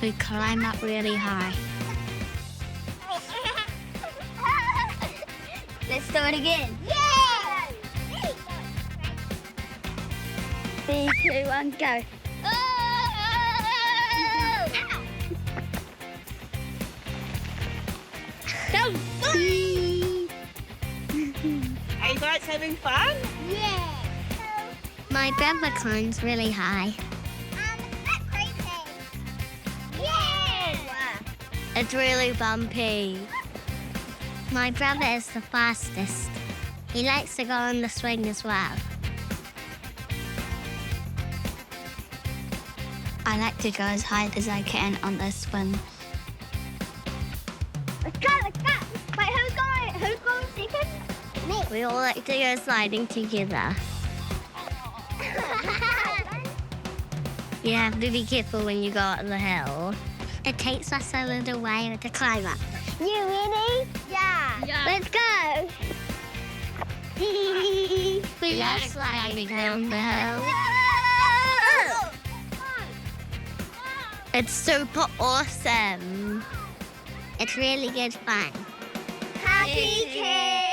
We climb up really high. Let's do it again. Yeah! 3, 2, 1, go. Go! Are you guys having fun? Yeah! My brother climbs really high. That's crazy. Yeah! It's really bumpy. My brother is the fastest. He likes to go on the swing as well. I like to go as high as I can on the swing. Let's go, let's go! Wait, who's going second? Me. We all like to go sliding together. You have to be careful when you go up the hill. It takes us a little while to climb up. You ready? Yeah. Let's go. We are sliding down the hill. It's super awesome. It's really good fun. Happy kids!